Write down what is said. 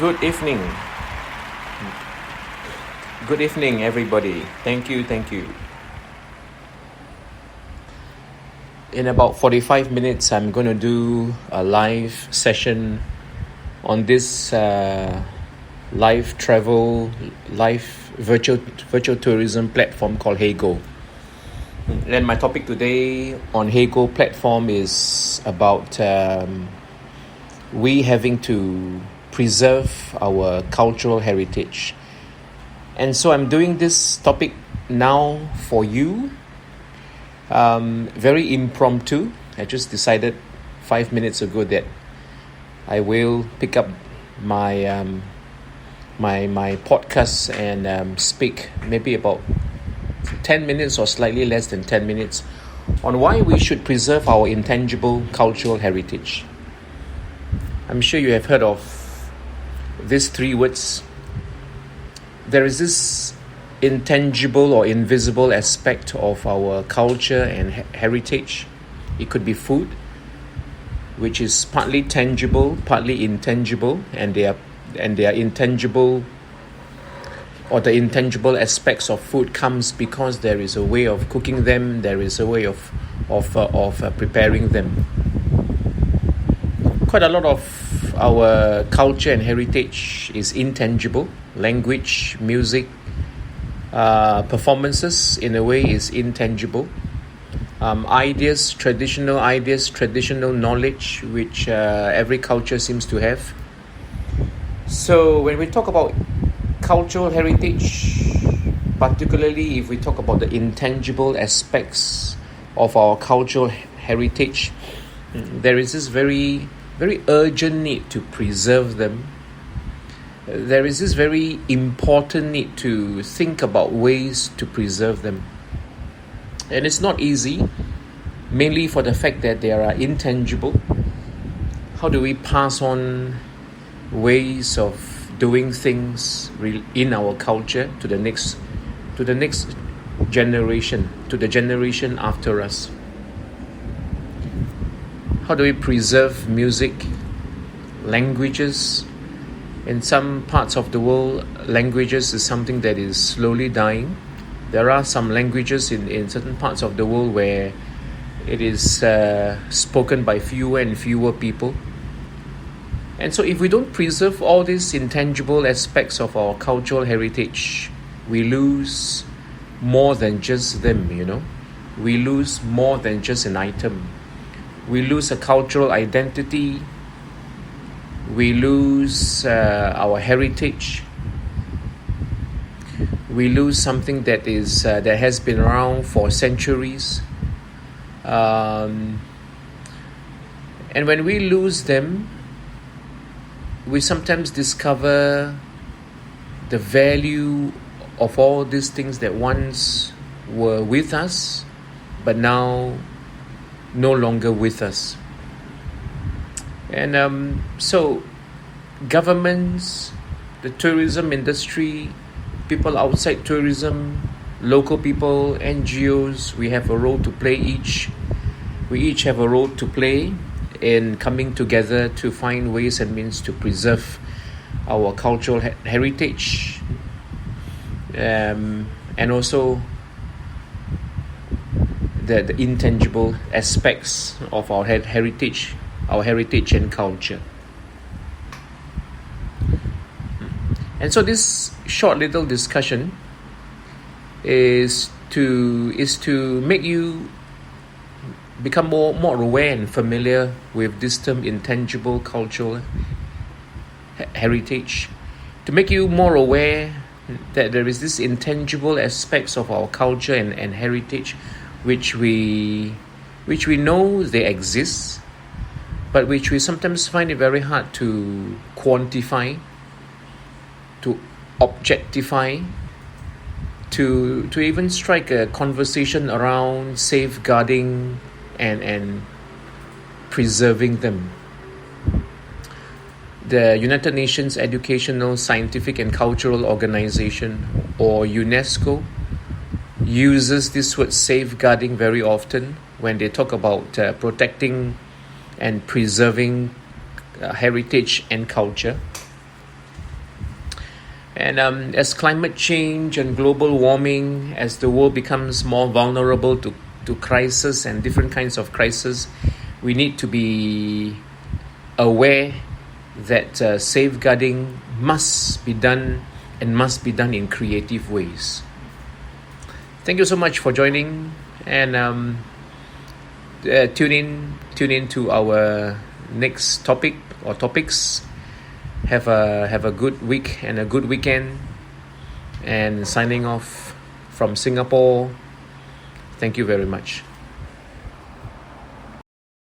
Good evening. Good evening, everybody. Thank you. In about 45 minutes, I'm going to do a live session on this live travel, live virtual tourism platform called HeyGo. And my topic today on HeyGo platform is about we having to preserve our cultural heritage. And so I'm doing this topic now for you. Very impromptu. I just decided 5 minutes ago that I will pick up my my podcast and speak maybe about 10 minutes or slightly less than 10 minutes on why we should preserve our intangible cultural heritage. I'm sure you have heard of these three words. There is this intangible or invisible aspect of our culture and heritage. It could be food, which is partly tangible, partly intangible, and they are intangible, or the intangible aspects of food comes because there is a way of cooking them, there is a way of preparing them. Quite a lot of our culture and heritage is intangible. Language, music, performances in a way is intangible. Traditional knowledge which every culture seems to have. So when we talk about cultural heritage, particularly if we talk about the intangible aspects of our cultural heritage, there is this very urgent need to preserve them. There is this very important need to think about ways to preserve them. And it's not easy, mainly for the fact that they are intangible. How do we pass on ways of doing things in our culture to the next generation, to the generation after us? How do we preserve music, languages? In some parts of the world, languages is something that is slowly dying. There are some languages in certain parts of the world where it is spoken by fewer and fewer people. And so if we don't preserve all these intangible aspects of our cultural heritage, we lose more than just them, We lose more than just an item. We lose a cultural identity. We lose our heritage. We lose something that is that has been around for centuries. And when we lose them, we sometimes discover the value of all these things that once were with us, but now no longer with us. And so governments, the tourism industry, people outside tourism, local people, NGOs, we have a role to play each. We each have a role to play in coming together to find ways and means to preserve our cultural heritage, and also the intangible aspects of our heritage and culture. And so this short little discussion is to make you become more aware and familiar with this term intangible cultural heritage, to make you more aware that there is this intangible aspects of our culture and heritage which we know they exist, but which we sometimes find it very hard to quantify, to objectify, to even strike a conversation around safeguarding and preserving them. The United Nations Educational, Scientific and Cultural Organization, or UNESCO, uses this word safeguarding very often when they talk about protecting and preserving heritage and culture. And as climate change and global warming, as the world becomes more vulnerable to crisis and different kinds of crisis, we need to be aware that safeguarding must be done and must be done in creative ways. Thank you so much for joining, and tune in to our next topic or topics. Have a good week and a good weekend. And signing off from Singapore. Thank you very much.